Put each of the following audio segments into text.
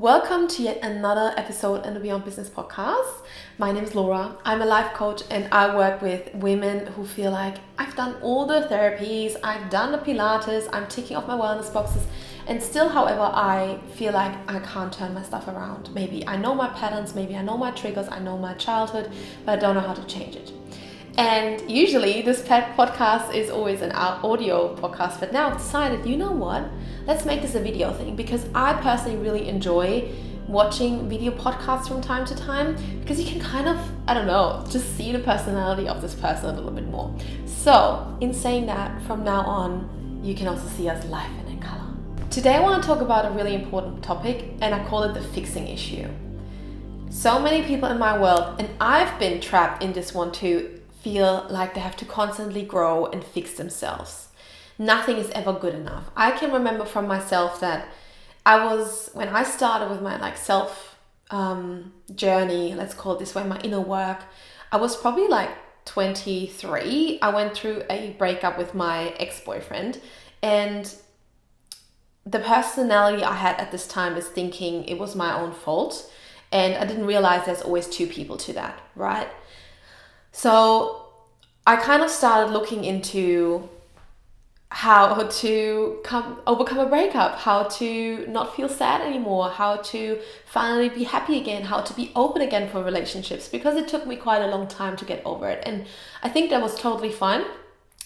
Welcome to yet another episode in the Beyond Business podcast. My name is Laura. I'm a life coach and I work with women who feel like I've done all the therapies, I've done the Pilates, I'm ticking off my wellness boxes, and still, however, I feel like I can't turn my stuff around. Maybe I know my patterns, maybe I know my triggers, I know my childhood, but I don't know how to change it. And usually this podcast is always an audio podcast, but now I've decided, you know what? Let's make this a video thing, because I personally really enjoy watching video podcasts from time to time, because you can kind of, just see the personality of this person a little bit more. So in saying that, from now on, you can also see us live and in color. Today I want to talk about a really important topic, and I call it the fixing issue. So many people in my world, and I've been trapped in this one too, feel like they have to constantly grow and fix themselves. Nothing is ever good enough. I can remember from myself that when I started with my self journey, let's call it this way, my inner work, I was probably 23. I went through a breakup with my ex-boyfriend, and the personality I had at this time is thinking it was my own fault, and I didn't realize there's always two people to that, right? So I kind of started looking into how to overcome a breakup, how to not feel sad anymore, how to finally be happy again, how to be open again for relationships, because it took me quite a long time to get over it. And I think that was totally fine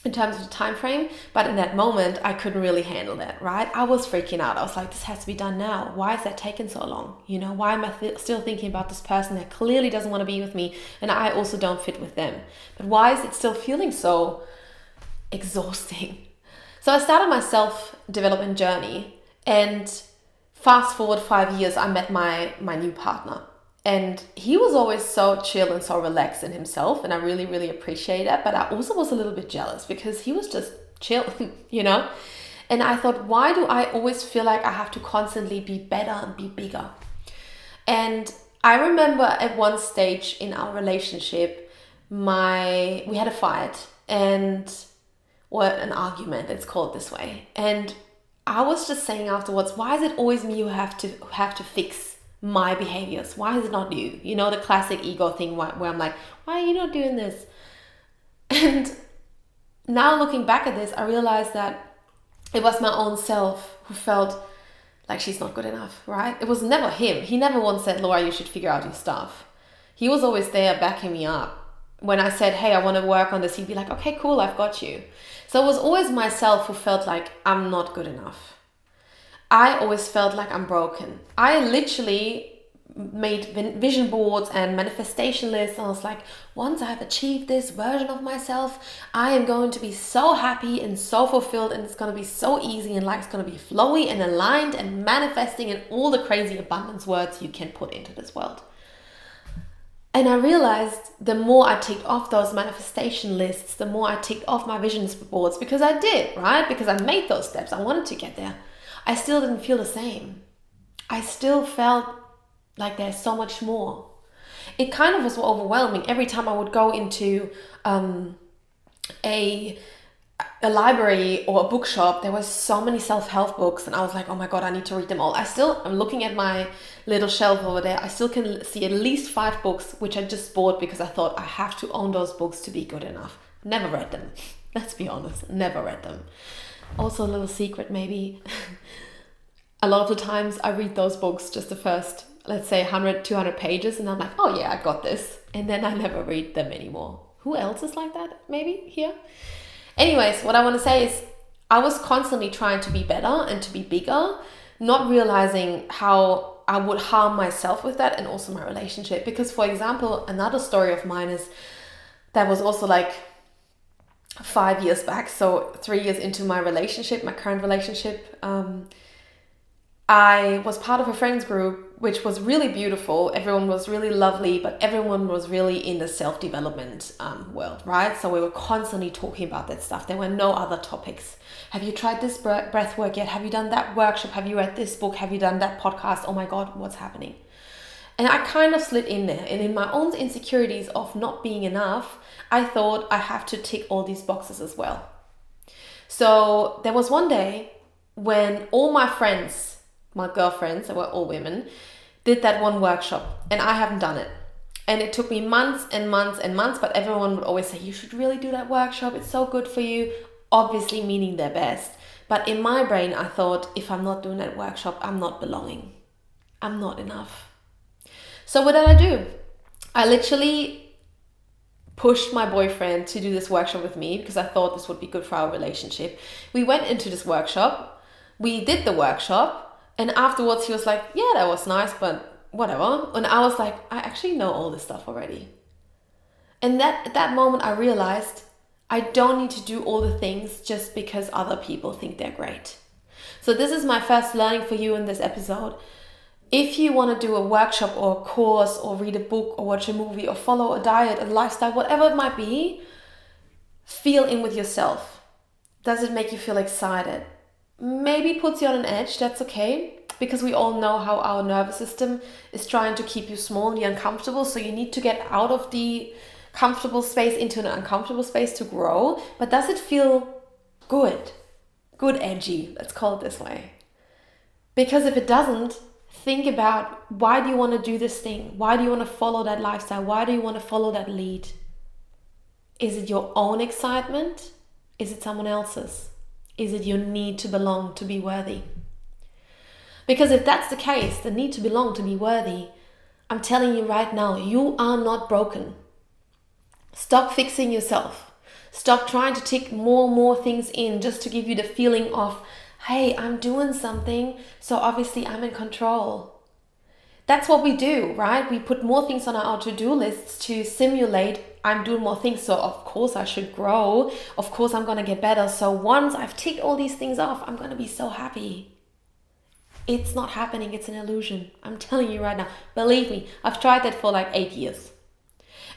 in terms of the time frame, but in that moment I couldn't really handle that, right? I was freaking out. I was like, this has to be done now. Why is that taking so long? Why am I still thinking about this person that clearly doesn't want to be with me, and I also don't fit with them? But why is it still feeling so exhausting? So I started my self-development journey, and fast forward 5 years, I met my new partner. And he was always so chill and so relaxed in himself, and I really, really appreciate that. But I also was a little bit jealous because he was just chill, And I thought, why do I always feel like I have to constantly be better and be bigger? And I remember at one stage in our relationship, we had a fight an argument, let's call it this way. And I was just saying afterwards, why is it always me who have to fix my behaviors? Why is it not you? The classic ego thing where I'm like, why are you not doing this? And now looking back at this, I realized that it was my own self who felt like she's not good enough, right? It was never him. He never once said, Laura, you should figure out your stuff. He was always there backing me up. When I said, hey, I want to work on this, he'd be like, okay, cool, I've got you. So it was always myself who felt like I'm not good enough. I always felt like I'm broken. I literally made vision boards and manifestation lists. I was like, once I've achieved this version of myself, I am going to be so happy and so fulfilled, and it's going to be so easy, and life's going to be flowy and aligned and manifesting and all the crazy abundance words you can put into this world. And I realized the more I ticked off those manifestation lists, the more I ticked off my vision boards, because I did, right? Because I made those steps. I wanted to get there. I still didn't feel the same. I still felt like there's so much more. It kind of was overwhelming. Every time I would go into a library or a bookshop, there were so many self-help books, and I was like, oh my God, I need to read them all. I'm looking at my little shelf over there. I still can see at least 5 books, which I just bought because I thought I have to own those books to be good enough. Never read them. Let's be honest, never read them. Also, a little secret maybe. A lot of the times I read those books just the first, let's say 100, 200 pages, and I'm like, oh yeah, I got this. And then I never read them anymore. Who else is like that maybe here? Anyways, what I want to say is I was constantly trying to be better and to be bigger, not realizing how I would harm myself with that, and also my relationship. Because, for example, another story of mine is that was also 5 years back. So 3 years into my current relationship, I was part of a friends group, which was really beautiful. Everyone was really lovely, but everyone was really in the self-development world, right? So we were constantly talking about that stuff. There were no other topics. Have you tried this breath work yet? Have you done that workshop? Have you read this book? Have you done that podcast? Oh my God, what's happening? And I kind of slid in there. And in my own insecurities of not being enough, I thought I have to tick all these boxes as well. So there was one day when all my friends my girlfriends, that were all women, did that one workshop, and I haven't done it. And it took me months and months and months, but everyone would always say, you should really do that workshop. It's so good for you, obviously meaning their best. But in my brain, I thought, if I'm not doing that workshop, I'm not belonging. I'm not enough. So what did I do? I literally pushed my boyfriend to do this workshop with me because I thought this would be good for our relationship. We went into this workshop. We did the workshop. And afterwards he was like, yeah, that was nice, but whatever. And I was like, I actually know all this stuff already. And at that moment I realized I don't need to do all the things just because other people think they're great. So this is my first learning for you in this episode. If you want to do a workshop or a course or read a book or watch a movie or follow a diet, a lifestyle, whatever it might be, feel in with yourself. Does it make you feel excited? Maybe puts you on an edge, that's okay. Because we all know how our nervous system is trying to keep you small and uncomfortable. So you need to get out of the comfortable space into an uncomfortable space to grow. But does it feel good? Good edgy, let's call it this way. Because if it doesn't, think about, why do you want to do this thing? Why do you want to follow that lifestyle? Why do you want to follow that lead? Is it your own excitement? Is it someone else's? Is it your need to belong, to be worthy? Because if that's the case, the need to belong, to be worthy, I'm telling you right now, you are not broken. Stop fixing yourself. Stop trying to tick more things in just to give you the feeling of, hey, I'm doing something, so obviously I'm in control. That's what we do, right? We put more things on our to-do lists to simulate I'm doing more things, so of course I should grow. Of course I'm going to get better. So once I've ticked all these things off, I'm going to be so happy. It's not happening. It's an illusion. I'm telling you right now. Believe me, I've tried that for like 8 years.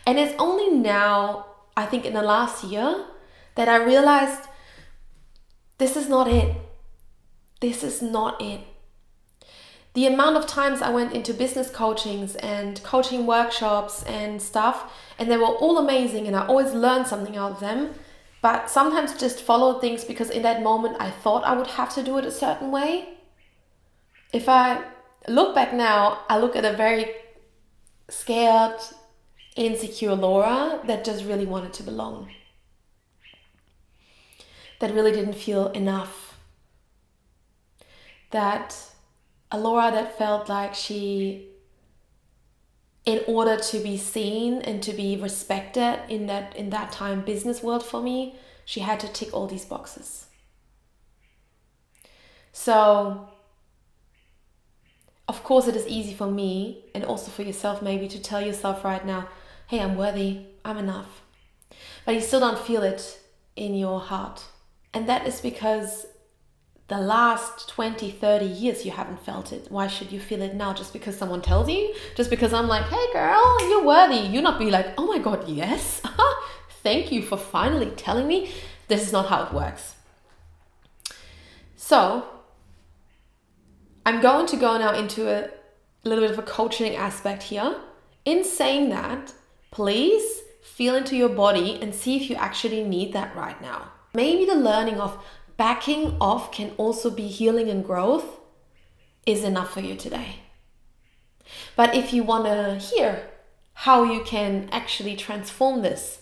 And it's only now, I think in the last year, that I realized this is not it. This is not it. The amount of times I went into business coachings and coaching workshops and stuff, and they were all amazing and I always learned something out of them, but sometimes just followed things because in that moment I thought I would have to do it a certain way. If I look back now, I look at a very scared, insecure Laura that just really wanted to belong. That really didn't feel enough. That a Laura that felt like she, in order to be seen and to be respected in that time business world for me, she had to tick all these boxes. So, of course it is easy for me and also for yourself maybe to tell yourself right now, hey, I'm worthy, I'm enough. But you still don't feel it in your heart. And that is because the last 20, 30 years you haven't felt it. Why should you feel it now just because someone tells you? Just because I'm like, hey girl, you're worthy. You not be like, oh my God, yes. Thank you for finally telling me. This is not how it works. So I'm going to go now into a little bit of a coaching aspect here. In saying that, please feel into your body and see if you actually need that right now. Maybe the learning of backing off can also be healing and growth is enough for you today. But if you want to hear how you can actually transform this,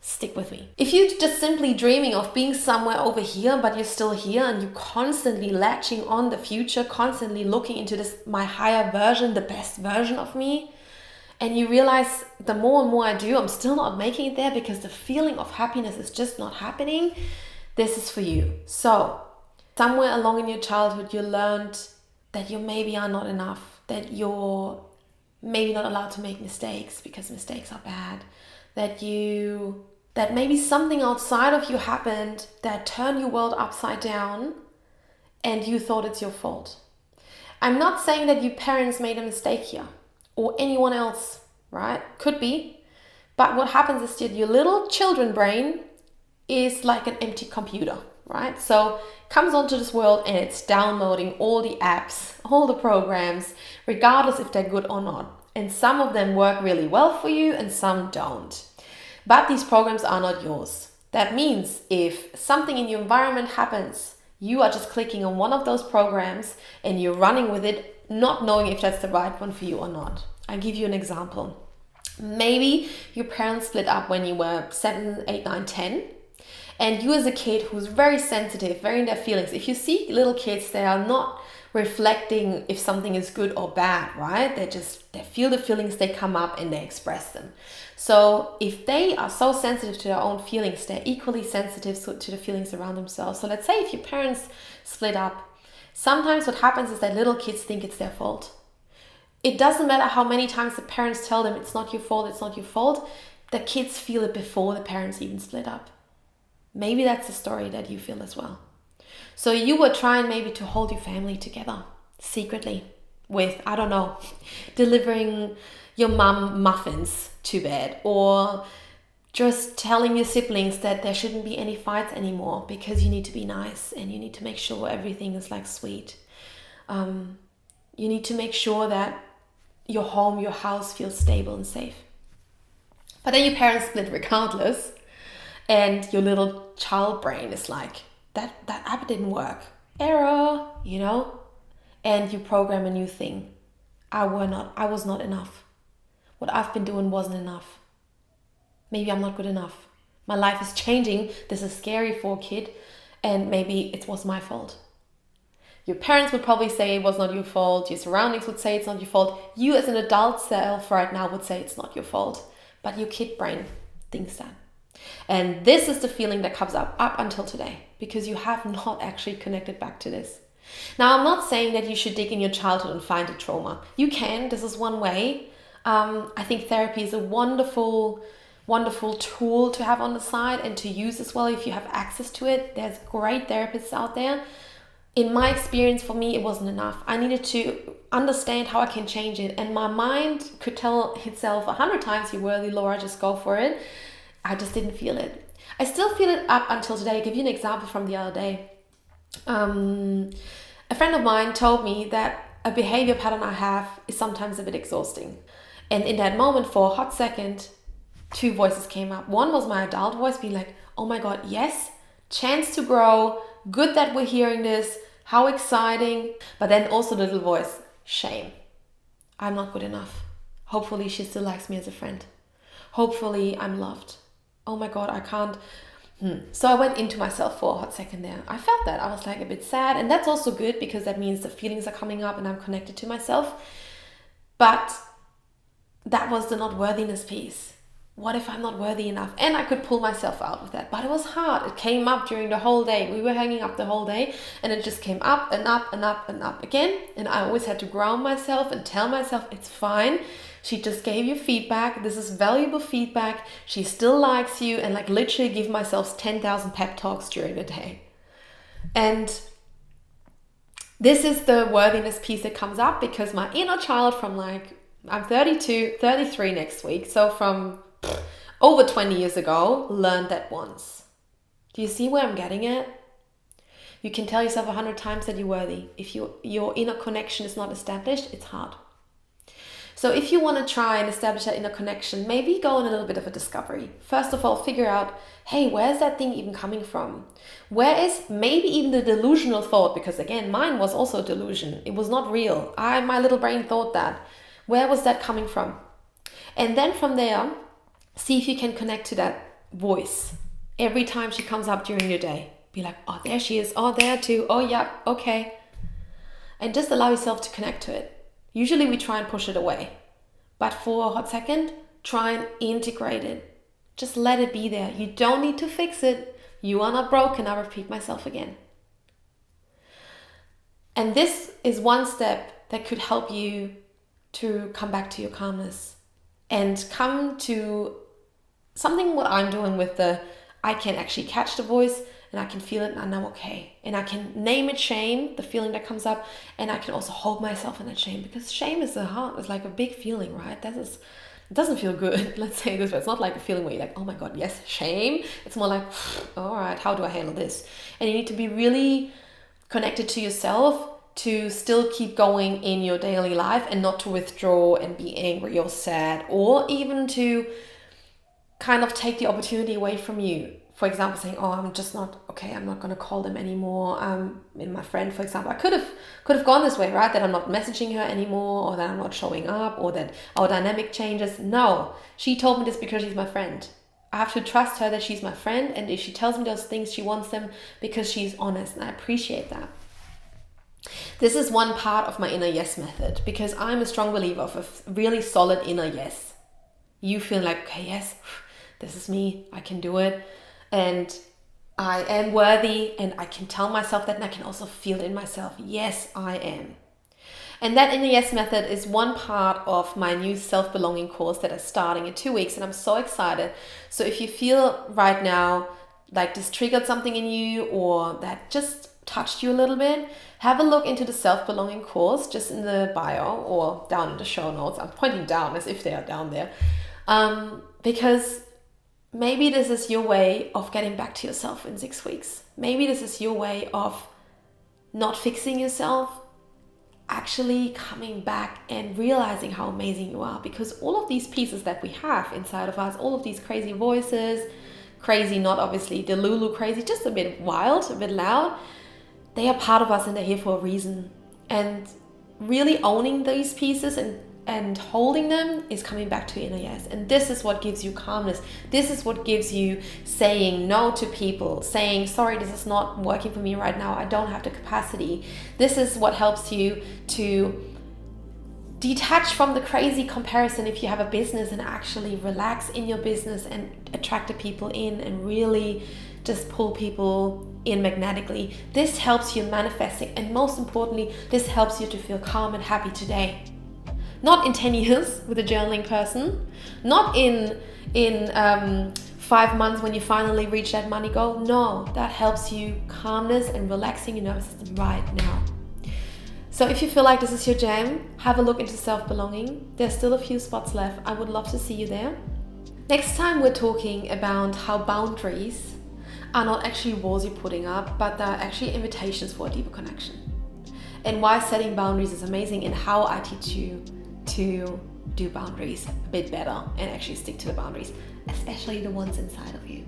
stick with me. If you're just simply dreaming of being somewhere over here, but you're still here and you're constantly latching on the future, constantly looking into this, my higher version, the best version of me, and you realize the more and more I do, I'm still not making it there because the feeling of happiness is just not happening, this is for you. So, somewhere along in your childhood, you learned that you maybe are not enough, that you're maybe not allowed to make mistakes because mistakes are bad, that maybe something outside of you happened that turned your world upside down and you thought it's your fault. I'm not saying that your parents made a mistake here or anyone else, right? Could be. But what happens is that your little children brain is like an empty computer, right? So comes onto this world and it's downloading all the apps, all the programs, regardless if they're good or not. And some of them work really well for you and some don't. But these programs are not yours. That means if something in your environment happens, You are just clicking on one of those programs and you're running with it, not knowing if that's the right one for you or not. I'll give you an example. Maybe your parents split up when you were 7, 8, 9, 10. And you as a kid who's very sensitive, very in their feelings. If you see little kids, they are not reflecting if something is good or bad, right? They feel the feelings, they come up and they express them. So if they are so sensitive to their own feelings, they're equally sensitive to the feelings around themselves. So let's say if your parents split up, sometimes what happens is that little kids think it's their fault. It doesn't matter how many times the parents tell them it's not your fault, it's not your fault. The kids feel it before the parents even split up. Maybe that's the story that you feel as well. So you were trying maybe to hold your family together secretly with, I don't know, delivering your mum muffins to bed, or just telling your siblings that there shouldn't be any fights anymore because you need to be nice and you need to make sure everything is like sweet. You need to make sure that your home, your house feels stable and safe. But then your parents split regardless, and your little child brain is like, that app didn't work. Error, you know? And you program a new thing. I was not enough. What I've been doing wasn't enough. Maybe I'm not good enough. My life is changing. This is scary for a kid. And maybe it was my fault. Your parents would probably say it was not your fault. Your surroundings would say it's not your fault. You as an adult self right now would say it's not your fault. But your kid brain thinks that. And this is the feeling that comes up until today, because you have not actually connected back to this. Now, I'm not saying that you should dig in your childhood and find a trauma. You can. This is one way. I think therapy is a wonderful, wonderful tool to have on the side and to use as well if you have access to it. There's great therapists out there. In my experience, for me, it wasn't enough. I needed to understand how I can change it. And my mind could tell itself 100 times, you're worthy, Laura, just go for it. I just didn't feel it. I still feel it up until today. I'll give you an example from the other day. A friend of mine told me that a behavior pattern I have is sometimes a bit exhausting. And in that moment, for a hot second, 2 voices came up. One was my adult voice being like, oh my God, yes, chance to grow. Good that we're hearing this. How exciting. But then also the little voice, shame. I'm not good enough. Hopefully she still likes me as a friend. Hopefully I'm loved. Oh my God, I can't. So I went into myself for a hot second there. I felt that. I was like a bit sad. And that's also good because that means the feelings are coming up and I'm connected to myself. But that was the not worthiness piece. What if I'm not worthy enough? And I could pull myself out with that. But it was hard. It came up during the whole day. We were hanging up the whole day. And it just came up and up and up and up again. And I always had to ground myself and tell myself it's fine. She just gave you feedback. This is valuable feedback. She still likes you. And like literally give myself 10,000 pep talks during the day. And this is the worthiness piece that comes up because my inner child from like, I'm 32, 33 next week. So from over 20 years ago, learned that once. Do you see where I'm getting at? You can tell yourself 100 times that you're worthy. If your inner connection is not established, it's hard. So if you want to try and establish that inner connection, maybe go on a little bit of a discovery. First of all, figure out, hey, where's that thing even coming from? Where is maybe even the delusional thought? Because again, mine was also a delusion. It was not real. My little brain thought that. Where was that coming from? And then from there, see if you can connect to that voice. Every time she comes up during your day, be like, oh, there she is. Oh, there too. Oh, yeah, okay. And just allow yourself to connect to it. Usually we try and push it away. But for a hot second, try and integrate it. Just let it be there. You don't need to fix it. You are not broken. I repeat myself again. And this is one step that could help you to come back to your calmness and come to something what I'm doing with I can actually catch the voice and I can feel it and I'm okay. And I can name it shame, the feeling that comes up, and I can also hold myself in that shame because shame is it's like a big feeling, right? It doesn't feel good. Let's say this way. It's not like a feeling where you're like, oh my God, yes, shame. It's more like, all right, how do I handle this? And you need to be really connected to yourself to still keep going in your daily life and not to withdraw and be angry or sad, or even to kind of take the opportunity away from you for example, saying, oh, I'm just not, okay, I'm not going to call them anymore. In my friend, for example, I could have gone this way, right? That I'm not messaging her anymore, or that I'm not showing up, or that our dynamic changes. No, she told me this because she's my friend. I have to trust her that she's my friend, and if she tells me those things, she wants them because she's honest, and I appreciate that. This is one part of my inner yes method, because I'm a strong believer of a really solid inner yes. You feel like, okay, yes, this is me, I can do it, and I am worthy, and I can tell myself that, and I can also feel it in myself. Yes, I am. And that inner yes method is one part of my new self-belonging course that is starting in 2 weeks, and I'm so excited. So if you feel right now like this triggered something in you, or that just touched you a little bit, have a look into the self-belonging course just in the bio or down in the show notes. I'm pointing down as if they are down there, because maybe this is your way of getting back to yourself in 6 weeks. Maybe this is your way of not fixing yourself, actually coming back and realizing how amazing you are, because all of these pieces that we have inside of us, all of these crazy voices, crazy, not obviously the Lulu crazy, just a bit wild, a bit loud, they are part of us and they're here for a reason. And really owning these pieces and holding them is coming back to inner yes. And this is what gives you calmness. This is what gives you saying no to people, saying, sorry, this is not working for me right now. I don't have the capacity. This is what helps you to detach from the crazy comparison if you have a business, and actually relax in your business and attract the people in and really just pull people in magnetically. This helps you manifesting, and most importantly, this helps you to feel calm and happy today. Not in 10 years with a journaling person, not in 5 months when you finally reach that money goal. No, that helps you calmness and relaxing your nervous system right now. So if you feel like this is your jam, have a look into self-belonging. There's still a few spots left. I would love to see you there. Next time we're talking about how boundaries are not actually walls you're putting up, but they're actually invitations for a deeper connection. And why setting boundaries is amazing, and how I teach you to do boundaries a bit better and actually stick to the boundaries, especially the ones inside of you.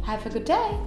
Have a good day.